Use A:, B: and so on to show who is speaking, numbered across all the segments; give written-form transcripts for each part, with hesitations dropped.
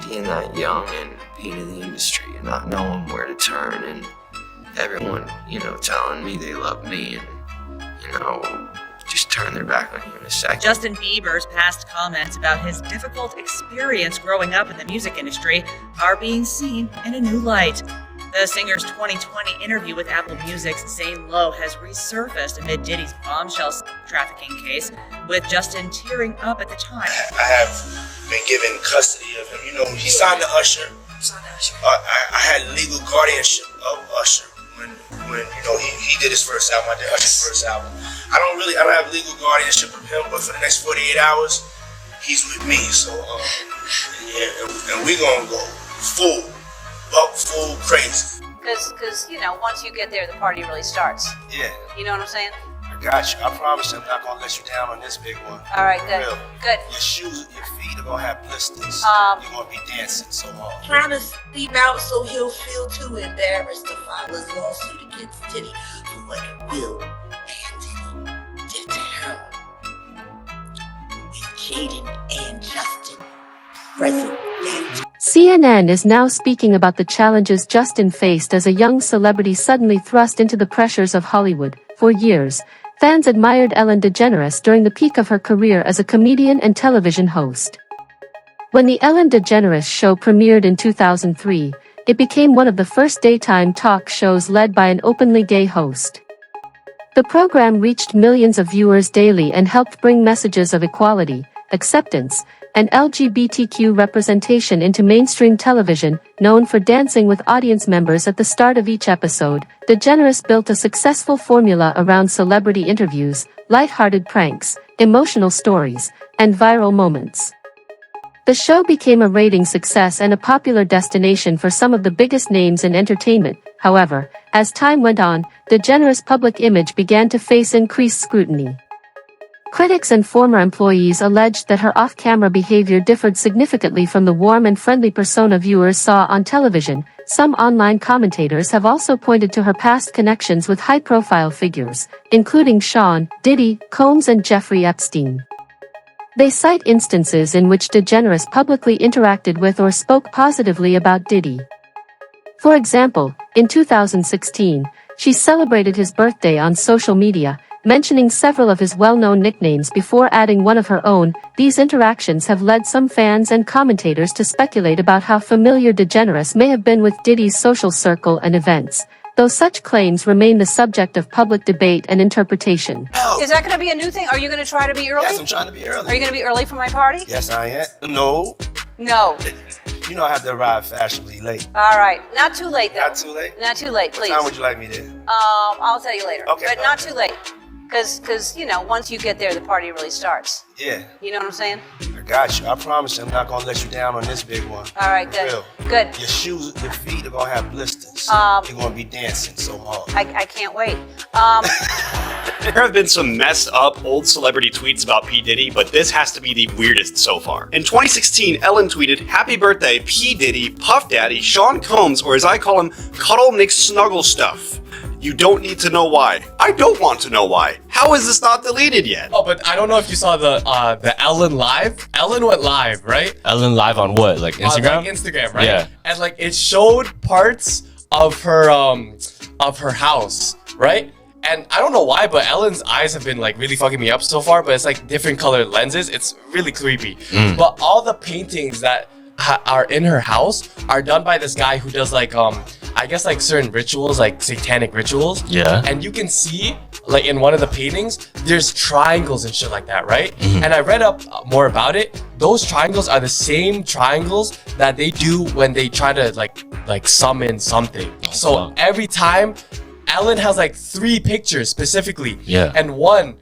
A: being that young and being in the industry and not knowing where to turn, and everyone, telling me they love me and, just turn their back on you in a second.
B: Justin Bieber's past comments about his difficult experience growing up in the music industry are being seen in a new light. The singer's 2020 interview with Apple Music's Zane Lowe has resurfaced amid Diddy's bombshell trafficking case, with Justin tearing up at the time.
C: I have been given custody of him. He signed to Usher. I had legal guardianship of Usher when he did his first album. I did Usher's first album. I don't have legal guardianship of him, but for the next 48 hours, he's with me. So, and we're gonna go full crazy.
D: Because once you get there, the party really starts.
C: Yeah.
D: You know what I'm saying?
C: I got you. I promise you I'm not gonna let you down on this big one.
D: All right, good.
C: Real.
D: Good.
C: Your shoes, your feet are gonna have blisters. You're gonna be dancing so hard.
E: Trying to sleep out so he'll feel too embarrassed to file his lawsuit against Diddy for what Will and Diddy did to him. With Jaden and Justin present.
F: CNN is now speaking about the challenges Justin faced as a young celebrity suddenly thrust into the pressures of Hollywood. For years, fans admired Ellen DeGeneres during the peak of her career as a comedian and television host. When the Ellen DeGeneres Show premiered in 2003, it became one of the first daytime talk shows led by an openly gay host. The program reached millions of viewers daily and helped bring messages of equality, acceptance, and LGBTQ representation into mainstream television. Known for dancing with audience members at the start of each episode, DeGeneres built a successful formula around celebrity interviews, lighthearted pranks, emotional stories, and viral moments. The show became a ratings success and a popular destination for some of the biggest names in entertainment. However, as time went on, DeGeneres' public image began to face increased scrutiny. Critics and former employees alleged that her off-camera behavior differed significantly from the warm and friendly persona viewers saw on television. Some online commentators have also pointed to her past connections with high-profile figures, including Sean, Diddy, Combs and Jeffrey Epstein. They cite instances in which DeGeneres publicly interacted with or spoke positively about Diddy. For example, in 2016, she celebrated his birthday on social media, mentioning several of his well-known nicknames before adding one of her own. These interactions have led some fans and commentators to speculate about how familiar DeGeneres may have been with Diddy's social circle and events, though such claims remain the subject of public debate and interpretation.
D: Is that going to be a new thing? Are you going to try to be early?
C: Yes, I'm trying to be early.
D: Are you going to be early for my party?
C: Yes, I am. No.
D: No.
C: I have to arrive fashionably late.
D: All right. Not too late, though.
C: Not too late?
D: Not too late, please.
C: What time would you like me there?
D: I'll tell you later.
C: Okay.
D: But not too late. Because, once you get there, the party really starts.
C: Yeah.
D: You know what I'm saying?
C: I got you. I promise you I'm not going to let you down on this big one.
D: All right, good.
C: Real.
D: Good.
C: Your shoes, your feet are going to have blisters. You're going to be dancing so hard.
D: I can't wait.
G: There have been some messed up old celebrity tweets about P. Diddy, but this has to be the weirdest so far. In 2016, Ellen tweeted, "Happy birthday, P. Diddy, Puff Daddy, Sean Combs, or as I call him, Cuddle Nick Snuggle Stuff. You don't need to know why. I don't want to know why. How is this not deleted yet?"
H: Oh, but I don't know if you saw the Ellen live. Ellen went live, right?
I: Ellen live on what? Like Instagram?
H: Instagram, right?
I: Yeah.
H: And it showed parts of her house, right? And I don't know why, but Ellen's eyes have been really fucking me up so far, but it's different colored lenses. It's really creepy. But all the paintings that are in her house are done by this guy who does I guess certain rituals, satanic rituals.
I: Yeah.
H: And you can see in one of the paintings, there's triangles and shit like that, right? And I read up more about it. Those triangles are the same triangles that they do when they try to summon something. So every time, Ellen has 3 pictures specifically.
I: Yeah.
H: And one,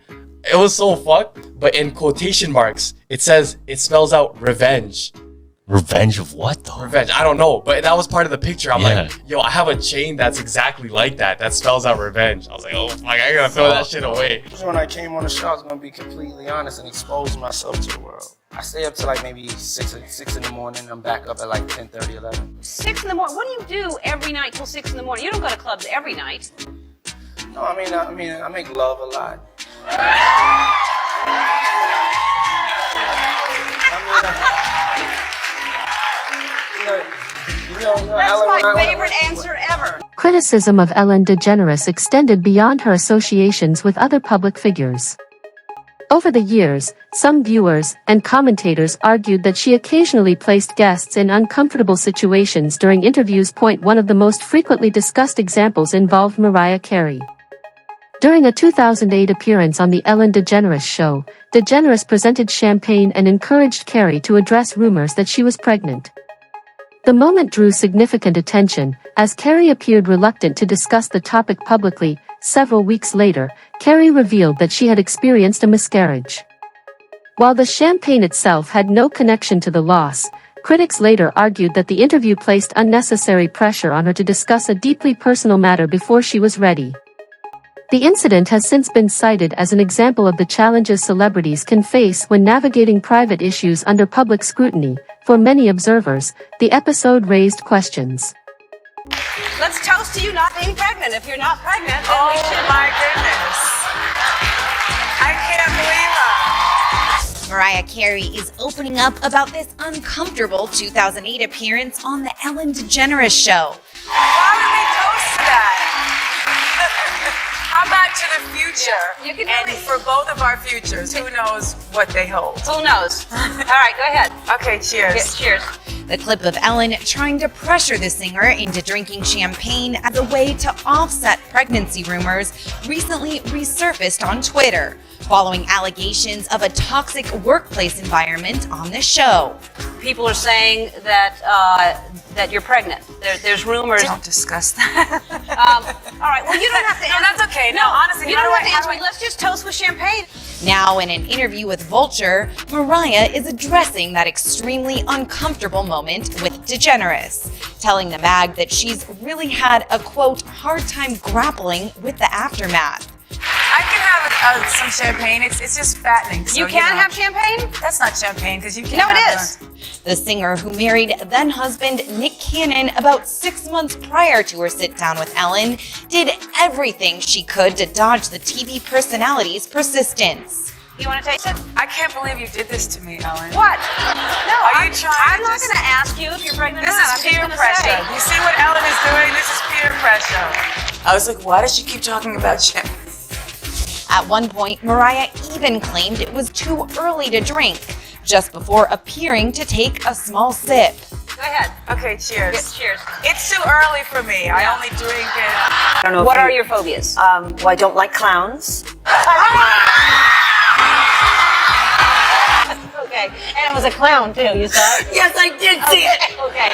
H: it was so fucked, but in quotation marks, it spells out revenge.
I: Revenge of what though?
H: Revenge. I don't know, but that was part of the picture. I'm
I: Yeah.
H: like, yo, I have a chain that's exactly like that. That spells out revenge. I was like, oh, I gotta throw that shit away.
C: When I came on the show, I was going to be completely honest and expose myself to the world. I stay up till maybe 6 in the morning. I'm back up at 10:30, 11.
D: 6 in the morning? What do you do every night till 6 in the morning? You don't go to clubs every night.
C: No, I make love a lot.
E: That's my favorite answer ever.
F: Criticism of Ellen DeGeneres extended beyond her associations with other public figures. Over the years, some viewers and commentators argued that she occasionally placed guests in uncomfortable situations during interviews. One of the most frequently discussed examples involved Mariah Carey. During a 2008 appearance on The Ellen DeGeneres Show, DeGeneres presented champagne and encouraged Carey to address rumors that she was pregnant. The moment drew significant attention, as Carey appeared reluctant to discuss the topic publicly. Several weeks later, Carey revealed that she had experienced a miscarriage. While the champagne itself had no connection to the loss, critics later argued that the interview placed unnecessary pressure on her to discuss a deeply personal matter before she was ready. The incident has since been cited as an example of the challenges celebrities can face when navigating private issues under public scrutiny. For many observers, the episode raised questions.
D: Let's toast to you not being pregnant. If you're not pregnant, then we should.
J: My goodness. I can't believe
K: Mariah Carey is opening up about this uncomfortable 2008 appearance on The Ellen DeGeneres Show.
J: Why would we toast to that? How about to the future?
D: You can
J: and
D: really...
J: for both of our futures, who knows what they hold?
D: Who knows? All right, go ahead.
J: Okay, cheers.
D: Cheers.
K: The clip of Ellen trying to pressure the singer into drinking champagne as a way to offset pregnancy rumors recently resurfaced on Twitter, following allegations of a toxic workplace environment on the show.
D: People are saying that that you're pregnant. There's rumors.
J: Don't discuss that.
D: All right. Well, you don't have to.
J: No, that's okay. No, honestly,
D: you don't have to answer me. Let's just toast with champagne.
K: Now, in an interview with Vulture, Mariah is addressing that extremely uncomfortable moment with DeGeneres, telling the mag that she's really had a, quote, hard time grappling with the aftermath.
J: I can have some champagne. It's just fattening. So,
D: you can have champagne?
J: That's not champagne because you can't.
D: No, it is.
K: The singer, who married then-husband Nick Cannon about 6 months prior to her sit-down with Ellen, did everything she could to dodge the TV personality's persistence.
D: You want to taste it?
J: I can't believe you did this to me, Ellen.
D: What? No,
J: Are you trying
D: I'm not going to ask you if you're pregnant or
J: This
D: not.
J: is peer pressure. You see what Ellen is doing? This is peer pressure. I was like, why does she keep talking about champagne?
K: At one point, Mariah even claimed it was too early to drink, just before appearing to take a small sip.
D: Go ahead.
J: Okay, cheers.
D: Yes, cheers.
J: It's too early for me. Yeah. I only drink it.
D: I don't know. What are your phobias?
L: Well, I don't like clowns.
D: Okay. And it was a clown too, you saw it?
L: Yes, I did see it.
D: Okay.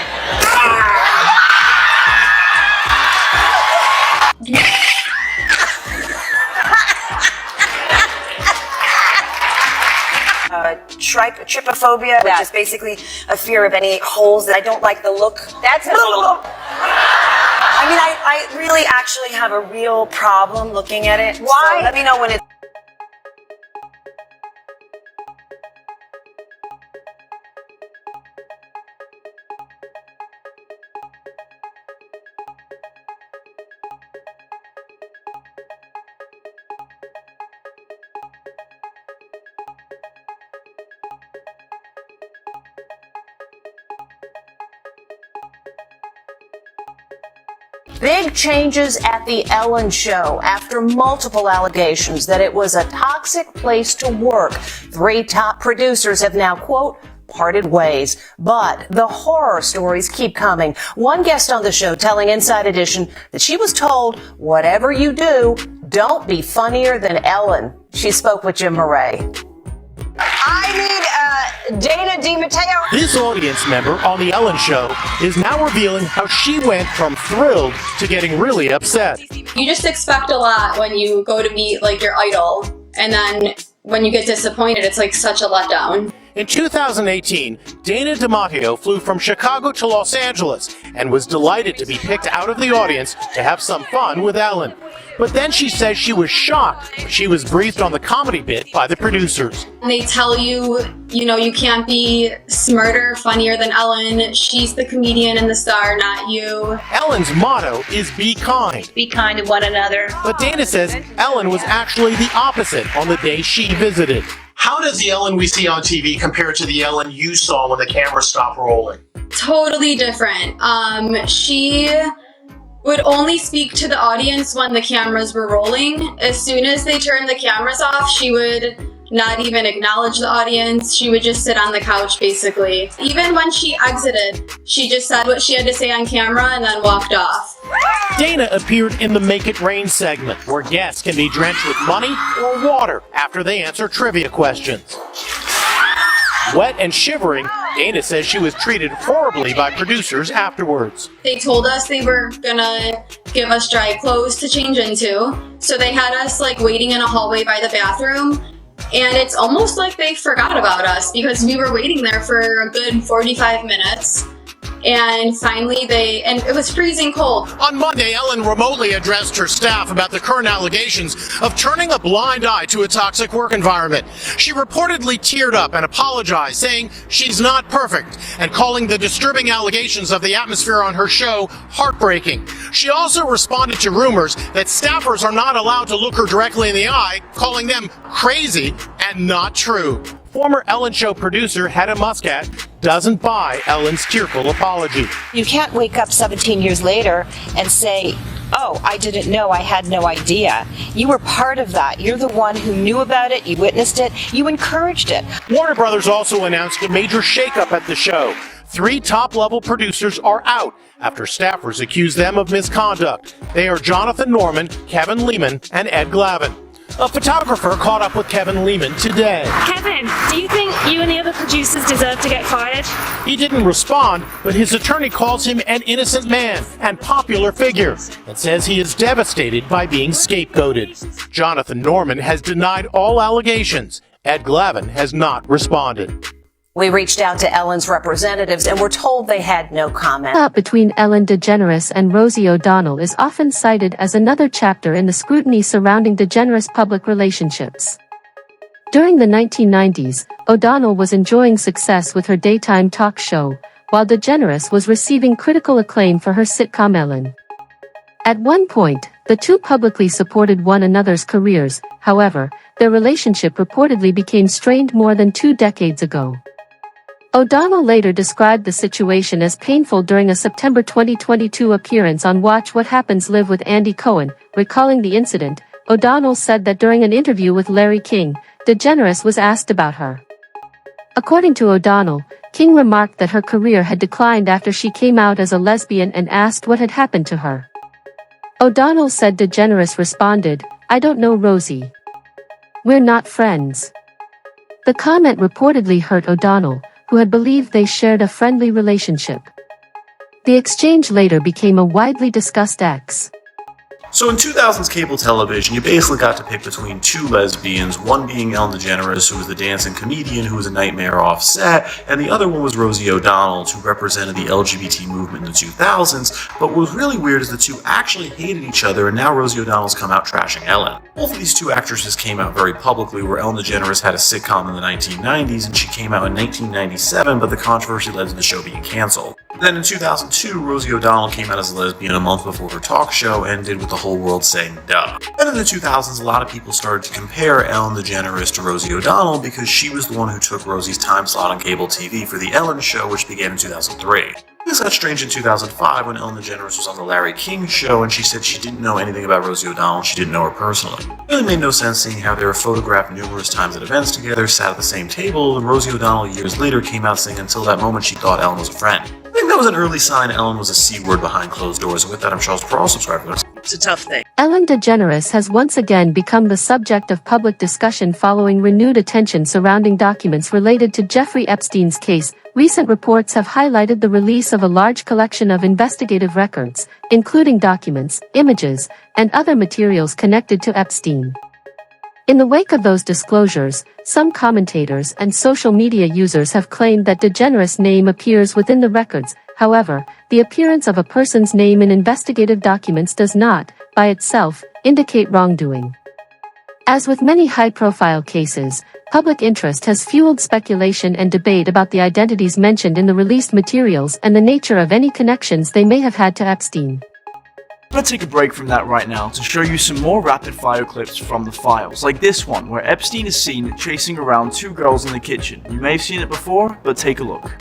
L: Trypophobia, which is basically a fear of any holes that I don't like the look.
D: That's it.
L: I mean, I really actually have a real problem looking at it.
D: Why?
L: So let me know when it's...
M: Big changes at The Ellen Show after multiple allegations that it was a toxic place to work. 3 top producers have now, quote, parted ways. But the horror stories keep coming. One guest on the show telling Inside Edition that she was told, whatever you do, don't be funnier than Ellen. She spoke with Jim Murray.
D: I need Dana DiMatteo.
N: This audience member on The Ellen Show is now revealing how she went from thrilled to getting really upset.
O: You just expect a lot when you go to meet like your idol, and then when you get disappointed, it's like such a letdown.
N: In 2018, Dana DiMatteo flew from Chicago to Los Angeles and was delighted to be picked out of the audience to have some fun with Ellen. But then she says she was shocked when she was briefed on the comedy bit by the producers.
O: They tell you, you know, you can't be smarter, funnier than Ellen. She's the comedian and the star, not you.
N: Ellen's motto is be kind.
D: Be kind to one another.
N: But Dana says Ellen was actually the opposite on the day she visited. How does the Ellen we see on TV compare to the Ellen you saw when the camera stopped rolling?
O: Totally different. She would only speak to the audience when the cameras were rolling. As soon as they turned the cameras off, she would not even acknowledge the audience. She would just sit on the couch, basically. Even when she exited, she just said what she had to say on camera and then walked off.
N: Dana appeared in the Make It Rain segment, where guests can be drenched with money or water after they answer trivia questions. Wet and shivering, Dana says she was treated horribly by producers afterwards.
O: They told us they were gonna give us dry clothes to change into, so they had us like waiting in a hallway by the bathroom. And it's almost like they forgot about us because we were waiting there for a good 45 minutes. And finally and it was freezing cold.
N: On Monday, Ellen remotely addressed her staff about the current allegations of turning a blind eye to a toxic work environment. She reportedly teared up and apologized, saying she's not perfect, and calling the disturbing allegations of the atmosphere on her show heartbreaking. She also responded to rumors that staffers are not allowed to look her directly in the eye, calling them crazy and not true. Former Ellen Show producer Hedda Muscat doesn't buy Ellen's tearful apology.
M: You can't wake up 17 years later and say, oh, I didn't know, I had no idea. You were part of that. You're the one who knew about it, you witnessed it, you encouraged it.
N: Warner Brothers also announced a major shakeup at the show. 3 top-level producers are out after staffers accuse them of misconduct. They are Jonathan Norman, Kevin Lehman, and Ed Glavin. A photographer caught up with Kevin Lehman today.
P: Kevin, do you think you and the other producers deserve to get fired?
N: He didn't respond, but his attorney calls him an innocent man and popular figure and says he is devastated by being scapegoated. Jonathan Norman has denied all allegations. Ed Glavin has not responded.
M: We reached out to Ellen's representatives and were told they had no comment.
F: Up between Ellen DeGeneres and Rosie O'Donnell is often cited as another chapter in the scrutiny surrounding DeGeneres' public relationships. During the 1990s, O'Donnell was enjoying success with her daytime talk show, while DeGeneres was receiving critical acclaim for her sitcom Ellen. At one point, the two publicly supported one another's careers. However, their relationship reportedly became strained more than 2 decades ago. O'Donnell later described the situation as painful during a September 2022 appearance on Watch What Happens Live with Andy Cohen. Recalling the incident, O'Donnell said that during an interview with Larry King, DeGeneres was asked about her. According to O'Donnell, King remarked that her career had declined after she came out as a lesbian and asked what had happened to her. O'Donnell said DeGeneres responded, "I don't know Rosie. We're not friends." The comment reportedly hurt O'Donnell, who had believed they shared a friendly relationship. The exchange later became a widely discussed ex.
G: So in 2000s cable television, you basically got to pick between 2 lesbians, one being Ellen DeGeneres, who was the dancing comedian who was a nightmare off set, and the other one was Rosie O'Donnell, who represented the LGBT movement in the 2000s, but what was really weird is the two actually hated each other, and now Rosie O'Donnell's come out trashing Ellen. Both of these two actresses came out very publicly, where Ellen DeGeneres had a sitcom in the 1990s, and she came out in 1997, but the controversy led to the show being cancelled. Then in 2002, Rosie O'Donnell came out as a lesbian a month before her talk show ended with the whole world saying duh. Then in the 2000s, a lot of people started to compare Ellen DeGeneres to Rosie O'Donnell because she was the one who took Rosie's time slot on cable TV for The Ellen Show, which began in 2003. This got strange in 2005 when Ellen DeGeneres was on the Larry King Show and she said she didn't know anything about Rosie O'Donnell, she didn't know her personally. It really made no sense seeing how they were photographed numerous times at events together, sat at the same table, and Rosie O'Donnell years later came out saying until that moment she thought Ellen was a friend. I think that was an early sign Ellen was a C-word behind closed doors, and with that I'm Charles Pearl, subscribe to
B: It's a tough thing.
F: Ellen DeGeneres has once again become the subject of public discussion following renewed attention surrounding documents related to Jeffrey Epstein's case. Recent reports have highlighted the release of a large collection of investigative records, including documents, images, and other materials connected to Epstein. In the wake of those disclosures, some commentators and social media users have claimed that DeGeneres' name appears within the records. However, the appearance of a person's name in investigative documents does not, by itself, indicate wrongdoing. As with many high-profile cases, public interest has fueled speculation and debate about the identities mentioned in the released materials and the nature of any connections they may have had to Epstein.
Q: I'm going to take a break from that right now to show you some more rapid-fire clips from the files, like this one, where Epstein is seen chasing around two girls in the kitchen. You may have seen it before, but take a look.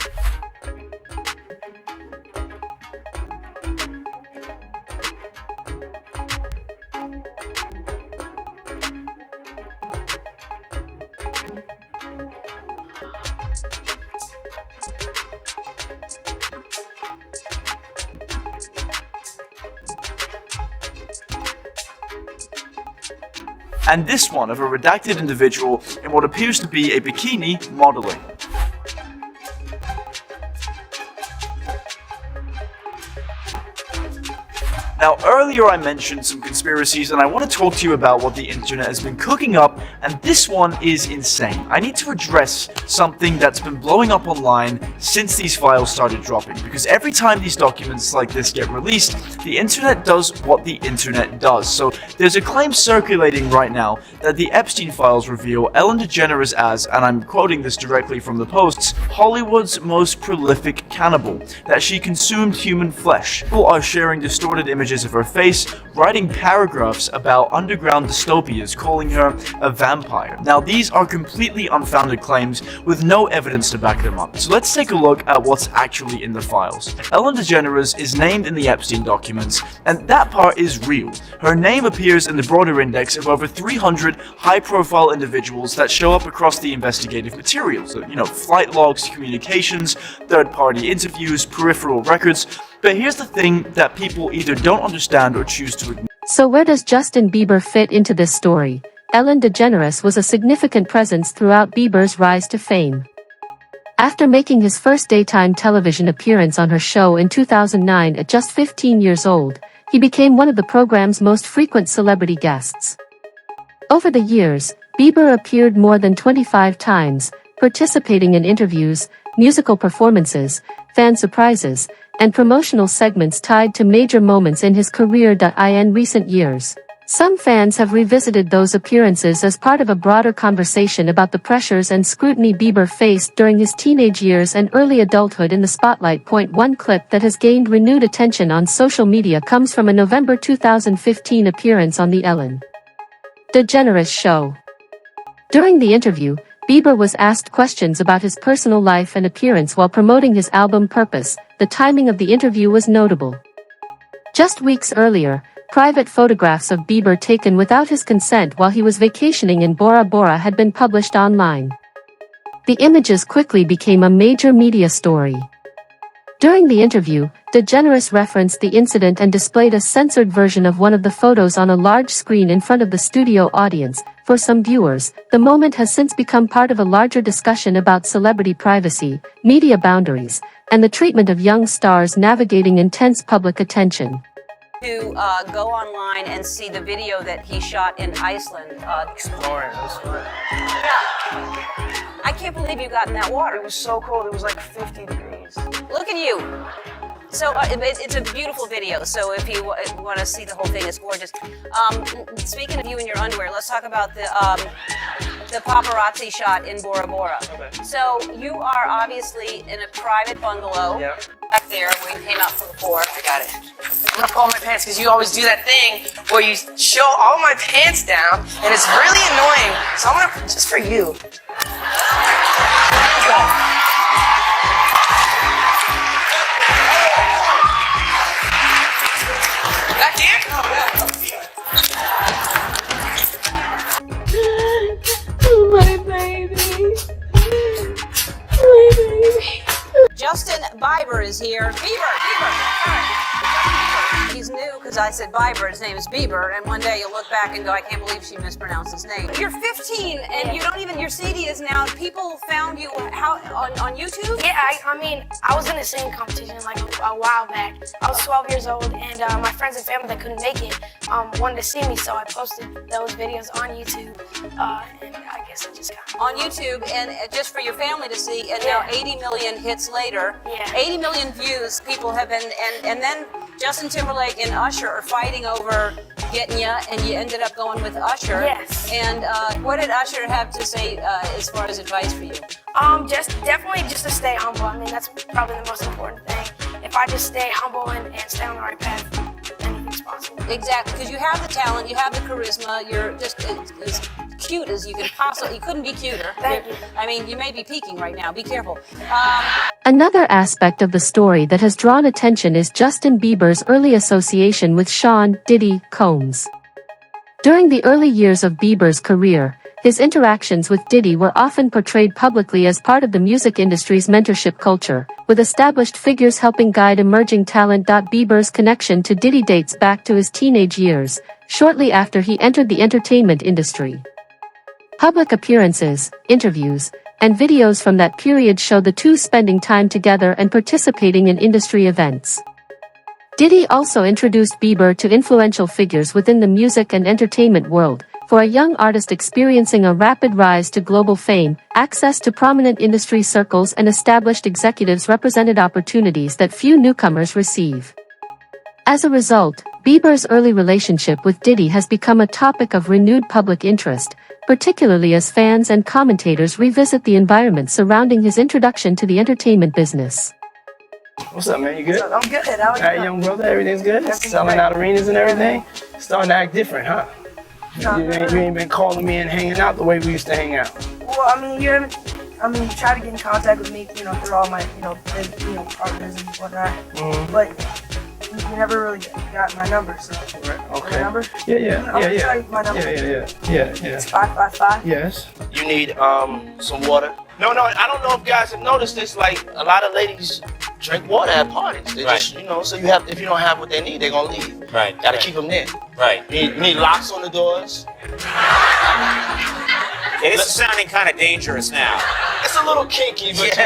Q: And this one of a redacted individual in what appears to be a bikini modeling. Now, earlier I mentioned some conspiracies, and I want to talk to you about what the internet has been cooking up, and this one is insane. I need to address something that's been blowing up online since these files started dropping, because every time these documents like this get released, the internet does what the internet does. So there's a claim circulating right now that the Epstein files reveal Ellen DeGeneres as, and I'm quoting this directly from the posts, Hollywood's most prolific cannibal, that she consumed human flesh. People are sharing distorted images of her face, writing paragraphs about underground dystopias, calling her a vampire. Now, these are completely unfounded claims with no evidence to back them up. So let's take a look at what's actually in the files. Ellen DeGeneres is named in the Epstein documents, and that part is real. Her name appears in the broader index of over 300 high-profile individuals that show up across the investigative materials. So, flight logs, communications, third-party interviews, peripheral records. But here's the thing that people either don't understand or choose to ignore.
F: So where does Justin Bieber fit into this story? Ellen DeGeneres was a significant presence throughout Bieber's rise to fame. After making his first daytime television appearance on her show in 2009 at just 15 years old, he became one of the program's most frequent celebrity guests. Over the years, Bieber appeared more than 25 times, participating in interviews, musical performances, fan surprises, and promotional segments tied to major moments in his career. In recent years, some fans have revisited those appearances as part of a broader conversation about the pressures and scrutiny Bieber faced during his teenage years and early adulthood in the spotlight. One clip that has gained renewed attention on social media comes from a November 2015 appearance on the Ellen DeGeneres show. During the interview, Bieber was asked questions about his personal life and appearance while promoting his album Purpose. The timing of the interview was notable. Just weeks earlier, private photographs of Bieber taken without his consent while he was vacationing in Bora Bora had been published online. The images quickly became a major media story. During the interview, DeGeneres referenced the incident and displayed a censored version of one of the photos on a large screen in front of the studio audience. For some viewers, the moment has since become part of a larger discussion about celebrity privacy, media boundaries, and the treatment of young stars navigating intense public attention.
D: To go online and see the video that he shot in Iceland.
C: Exploring.
D: Yeah. I can't believe you got in that water.
C: It was so cold. It was like 50 degrees.
D: Look at you. So it's a beautiful video. So if you want to see the whole thing, it's gorgeous. Speaking of you in your underwear, let's talk about the paparazzi shot in Bora Bora.
C: Okay.
D: So you are obviously in a private bungalow.
C: Yep.
D: Back there where you came out from before.
J: I got it. I'm gonna pull my pants because you always do that thing where you show all my pants down and it's really annoying. So I'm gonna, just for you. Back here?
P: Oh, my baby. My baby.
D: Justin Bieber is here. Bieber. All right. He's new because I said Bieber. His name is Bieber, and one day you'll look back and go, I can't believe she mispronounced his name. You're 15, and you don't even. Your CD is now. People found you on YouTube?
R: Yeah, I mean, I was in a singing competition like a while back. I was 12 years old, and my friends and family that couldn't make it wanted to see me, so I posted those videos on YouTube, and I guess I just got
D: on YouTube, and just for your family to see, and now 80 million hits later, 80 million views. People have been, and then Justin Timberlake and Usher are fighting over getting you, and you ended up going with Usher.
R: Yes.
D: And what did Usher have to say as far as advice for you?
R: Definitely just to stay humble. I mean, that's probably the most important thing. If I just stay humble and stay on the right path, anything's as possible.
D: Exactly, because you have the talent, you have the charisma, you're just as cute as you can possibly. You couldn't be cuter.
R: Thank you.
D: I mean, you may be peeking right now. Be careful.
F: Another aspect of the story that has drawn attention is Justin Bieber's early association with Sean Diddy Combs. During the early years of Bieber's career, his interactions with Diddy were often portrayed publicly as part of the music industry's mentorship culture, with established figures helping guide emerging talent. Bieber's connection to Diddy dates back to his teenage years, shortly after he entered the entertainment industry. Public appearances, interviews, and videos from that period show the two spending time together and participating in industry events. Diddy also introduced Bieber to influential figures within the music and entertainment world. For a young artist experiencing a rapid rise to global fame, access to prominent industry circles and established executives represented opportunities that few newcomers receive. As a result, Bieber's early relationship with Diddy has become a topic of renewed public interest, particularly as fans and commentators revisit the environment surrounding his introduction to the entertainment business.
S: What's up, man? You good?
J: I'm good. How are you?
S: All right, young brother, everything's good? Selling out arenas and everything? Starting to act different, huh? You ain't been calling me and hanging out the way we used to hang out.
J: Well, I mean, you try to get in contact with me, through all my, partners and whatnot. But you never really got my number, so.
S: Right, okay.
J: My number?
S: Yeah.
J: Tell you my number.
S: Yeah.
J: It's 555.
S: Yes.
C: You need some water. No, I don't know if guys have noticed this. Like a lot of ladies drink water at parties. They just, so you have. If you don't have what they need, they're gonna leave.
T: Right.
C: Gotta keep them there.
T: Right.
C: You need locks on the doors.
T: It is sounding kind of dangerous now.
C: It's a little kinky, but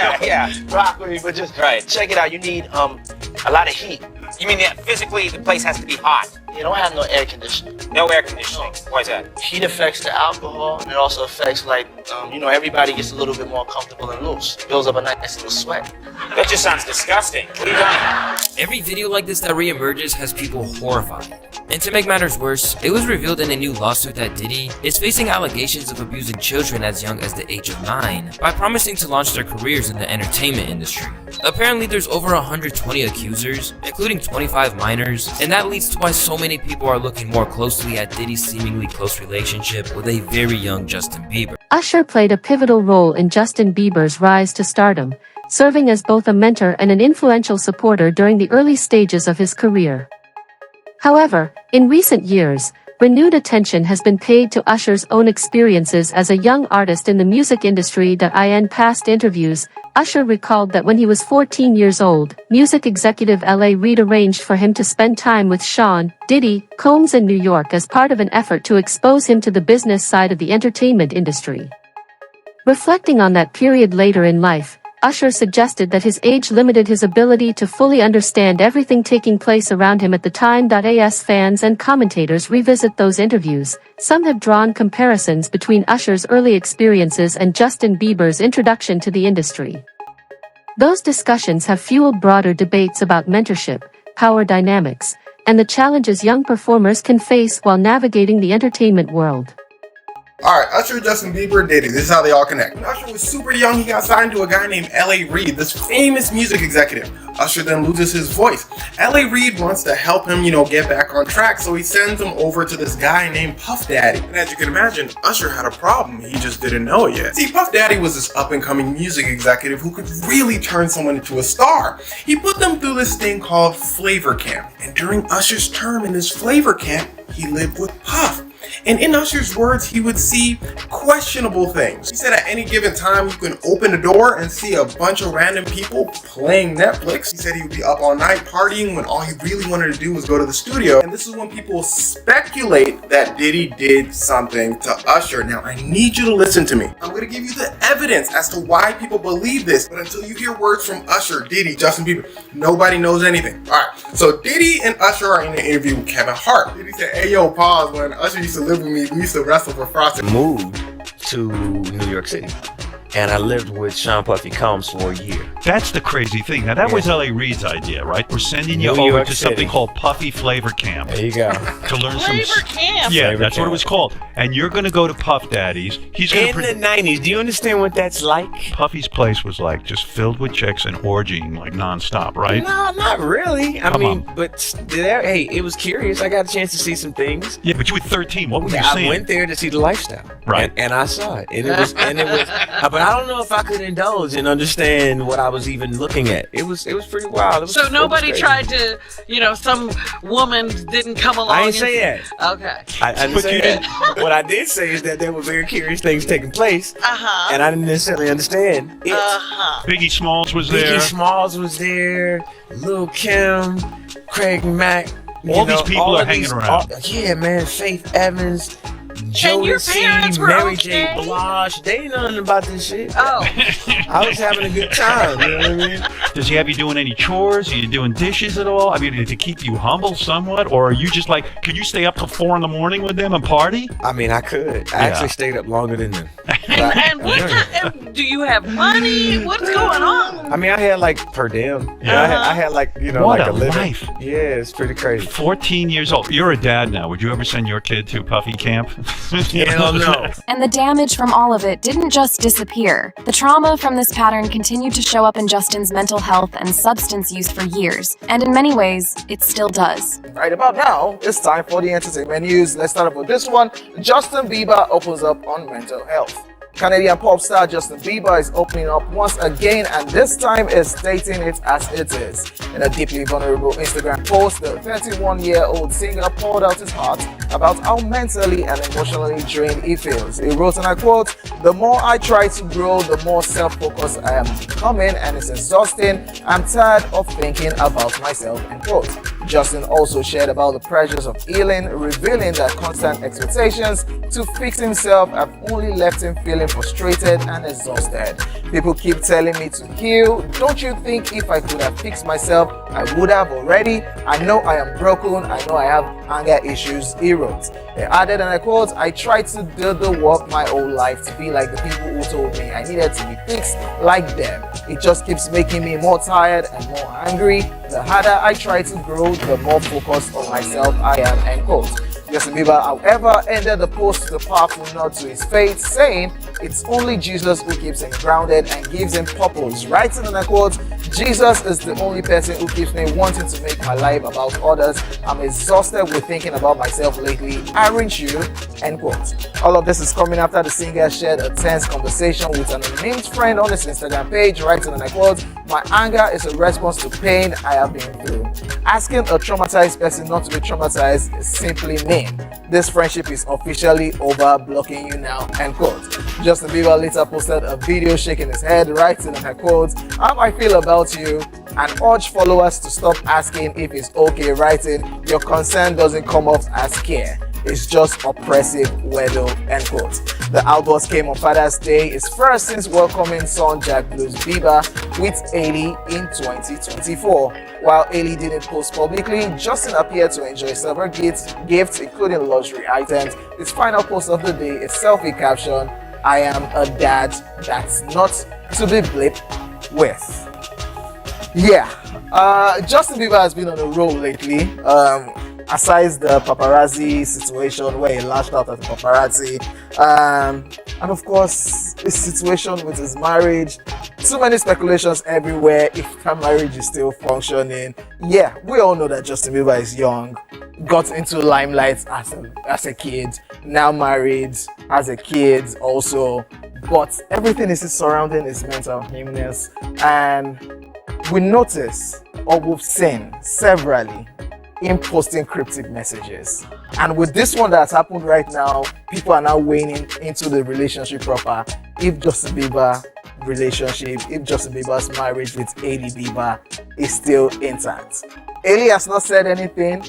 C: rock with me. But just check it out. You need a lot of heat.
T: You mean that physically the place has to be hot?
C: You don't have no air conditioning.
T: No air conditioning. Why is that?
C: Heat affects the alcohol, and it also affects everybody gets a little bit more comfortable and loose. Builds up a nice little sweat.
T: That just sounds disgusting. What are you doing?
U: Every video like this that reemerges has people horrified. And to make matters worse, it was revealed in a new lawsuit that Diddy is facing allegations of abusing children as young as the age of 9 by promising to launch their careers in the entertainment industry. Apparently there's over 120 accusers, including 25 minors, and that leads to why so many people are looking more closely at Diddy's seemingly close relationship with a very young Justin Bieber.
F: Usher played a pivotal role in Justin Bieber's rise to stardom, serving as both a mentor and an influential supporter during the early stages of his career. However, in recent years, renewed attention has been paid to Usher's own experiences as a young artist in the music industry. In past interviews, Usher recalled that when he was 14 years old, music executive L.A. Reid arranged for him to spend time with Sean Diddy Combs in New York as part of an effort to expose him to the business side of the entertainment industry. Reflecting on that period later in life, Usher suggested that his age limited his ability to fully understand everything taking place around him at the time. As fans and commentators revisit those interviews, some have drawn comparisons between Usher's early experiences and Justin Bieber's introduction to the industry. Those discussions have fueled broader debates about mentorship, power dynamics, and the challenges young performers can face while navigating the entertainment world.
V: Alright, Usher, Justin Bieber, Diddy. This is how they all connect. When Usher was super young, he got signed to a guy named L.A. Reid, this famous music executive. Usher then loses his voice. L.A. Reid wants to help him, get back on track, so he sends him over to this guy named Puff Daddy. And as you can imagine, Usher had a problem. He just didn't know it yet. See, Puff Daddy was this up-and-coming music executive who could really turn someone into a star. He put them through this thing called Flavor Camp. And during Usher's term in this Flavor Camp, he lived with Puff. And in Usher's words, he would see questionable things. He said at any given time, you can open the door and see a bunch of random people playing Netflix. He said he would be up all night partying when all he really wanted to do was go to the studio. And this is when people speculate that Diddy did something to Usher. Now, I need you to listen to me. I'm going to give you the evidence as to why people believe this. But until you hear words from Usher, Diddy, Justin Bieber, nobody knows anything. All right, so Diddy and Usher are in an interview with Kevin Hart. Diddy said, "Hey, yo, pause. When Usher used to live with me, we used to wrestle for frosting."
W: Moved to New York City.
A: and I lived with Sean Puffy Combs for a year.
I: That's the crazy thing. Now, that was L.A. Reid's idea, right? We're sending you
A: New
I: over
A: York
I: to
A: City.
I: something called Puffy Flavor Camp.
A: There you go.
I: To learn some...
B: Flavor Camp?
I: Yeah,
A: Flavor
I: that's what it
A: Camp.
I: was called. And you're going to go to Puff Daddy's. He's going
A: In the 90s, do you understand what that's like?
I: Puffy's place was like just filled with chicks and orgying like nonstop, right?
A: No, not really. I
I: Come
A: mean,
I: on.
A: but there, hey, it was curious. I got a chance to see some things.
I: Yeah, but you were 13. What were you
A: I
I: seeing?
A: went there to see the lifestyle,
I: Right.
A: And I saw it, and it was, but I don't know if I could indulge and understand what I was even looking at. It was pretty wild. It was,
B: So nobody
A: it was
B: tried to, some woman didn't come along.
A: I didn't say that.
B: Okay.
A: I didn't say that. What I did say is that there were very curious things taking place, and I didn't necessarily understand it.
I: Biggie Smalls was there.
A: Biggie Smalls was there. Lil' Kim, Craig Mack.
I: All these people are hanging around.
A: Yeah, man. Faith Evans.
B: And your
A: Jodeci,
B: parents were
A: Mary
B: okay?
A: J. Blige. They ain't nothing about this shit.
B: Oh.
A: I was having a good time. You know what I mean?
I: Does he have you doing any chores? Are you doing dishes at all? I mean, to keep you humble somewhat? Or are you just like, could you stay up till 4 a.m. with them and party?
A: I mean, I could. I actually stayed up longer than them.
B: And do you have money? What's going on?
A: I mean, I had like per diem.
I: Yeah.
A: I had like,
I: What
A: like
I: a
A: a living.
I: life.
A: Yeah, it's pretty crazy.
I: 14 years old. You're a dad now. Would you ever send your kid to Puffy Camp?
A: Hell no.
W: And the damage from all of it didn't just disappear. The trauma from this pattern continued to show up in Justin's mental health and substance use for years, and in many ways, it still does.
X: Right about now, it's time for the entertainment news. Let's start off with this one. Justin Bieber opens up on mental health. Canadian pop star Justin Bieber is opening up once again, and this time is stating it as it is. In a deeply vulnerable Instagram post, the 31-year-old singer poured out his heart about how mentally and emotionally drained he feels. He wrote, and I quote, "The more I try to grow, the more self-focused I am becoming, and it's exhausting. I'm tired of thinking about myself," end quote. Justin also shared about the pressures of healing, revealing that constant expectations to fix himself have only left him feeling frustrated and exhausted. "People keep telling me to heal. Don't you think if I could have fixed myself, I would have already? I know I am broken. I know I have anger issues," he wrote. He added, and I quote, "I tried to do the work my whole life to be like the people who told me I needed to be fixed like them. It just keeps making me more tired and more angry. The harder I try to grow, the more focused on myself I am," end quote. Justin Bieber, however, ended the post with a powerful nod to his faith, saying, "It's only Jesus who keeps him grounded and gives him purpose," writing, and I quote, "Jesus is the only person who keeps me wanting to make my life about others. I'm exhausted with thinking about myself lately, aren't you?" End quote. All of this is coming after the singer shared a tense conversation with an unnamed friend on his Instagram page, writing, and I quote, "My anger is a response to pain I have been through. Asking a traumatized person not to be traumatized is simply mean. This friendship is officially over, blocking you now," end quote. Justin Bieber later posted a video shaking his head, writing, and I quote, "How I feel about you, and urge followers to stop asking if it's okay," writing, "Your concern doesn't come off as care. It's just oppressive weirdo," end quote. The outburst came on Father's Day, his first since welcoming son Jack Blues Bieber with Hailey in 2024. While Hailey didn't post publicly, Justin appeared to enjoy several gifts including luxury items. His final post of the day is selfie caption, "I am a dad that's not to be blipped with." Yeah, Justin Bieber has been on a roll lately. Aside the paparazzi situation where he lashed out at the paparazzi, and of course his situation with his marriage, too many speculations everywhere if that marriage is still functioning. Yeah, we all know that Justin Bieber is young, got into limelight as a kid, now married, has a kid also, but everything is surrounding his mental illness, and we notice, or we've seen severally, him posting cryptic messages. And with this one that's happened right now, people are now weighing into the relationship proper. If Justin Bieber's marriage with Hailey Bieber is still intact. Hailey has not said anything.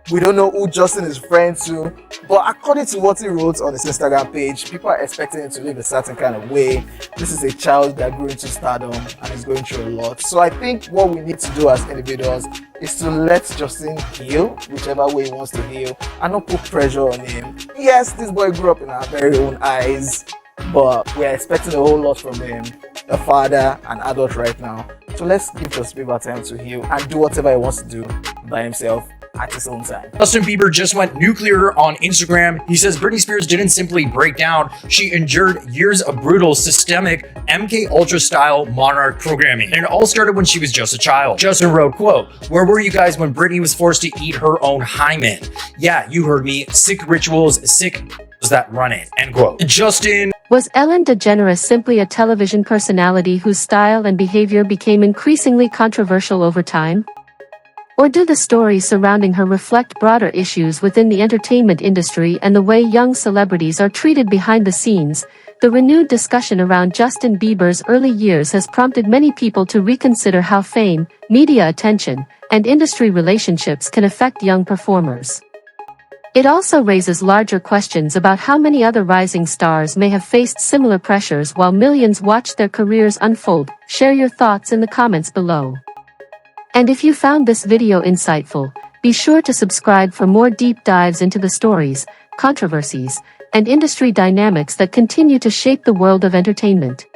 X: We don't know who Justin is friend to, but according to what he wrote on his Instagram page, people are expecting him to live a certain kind of way. This is a child that grew into stardom and is going through a lot. So I think what we need to do as individuals is to let Justin heal, whichever way he wants to heal, and not put pressure on him. Yes, this boy grew up in our very own eyes. but we're expecting a whole lot from him, a father, an adult right now. So let's give Justin Bieber time to heal and do whatever he wants to do by himself at his own time.
E: Justin Bieber just went nuclear on Instagram. He says Britney Spears didn't simply break down, she endured years of brutal, systemic, MK Ultra style monarch programming. And it all started when she was just a child. Justin wrote, quote, "Where were you guys when Britney was forced to eat her own hymen? Yeah, you heard me. Sick rituals, sick that run it." End quote. Justin.
F: Was Ellen DeGeneres simply a television personality whose style and behavior became increasingly controversial over time? Or do the stories surrounding her reflect broader issues within the entertainment industry and the way young celebrities are treated behind the scenes? The renewed discussion around Justin Bieber's early years has prompted many people to reconsider how fame, media attention, and industry relationships can affect young performers. It also raises larger questions about how many other rising stars may have faced similar pressures while millions watch their careers unfold. Share your thoughts in the comments below. And if you found this video insightful, be sure to subscribe for more deep dives into the stories, controversies, and industry dynamics that continue to shape the world of entertainment.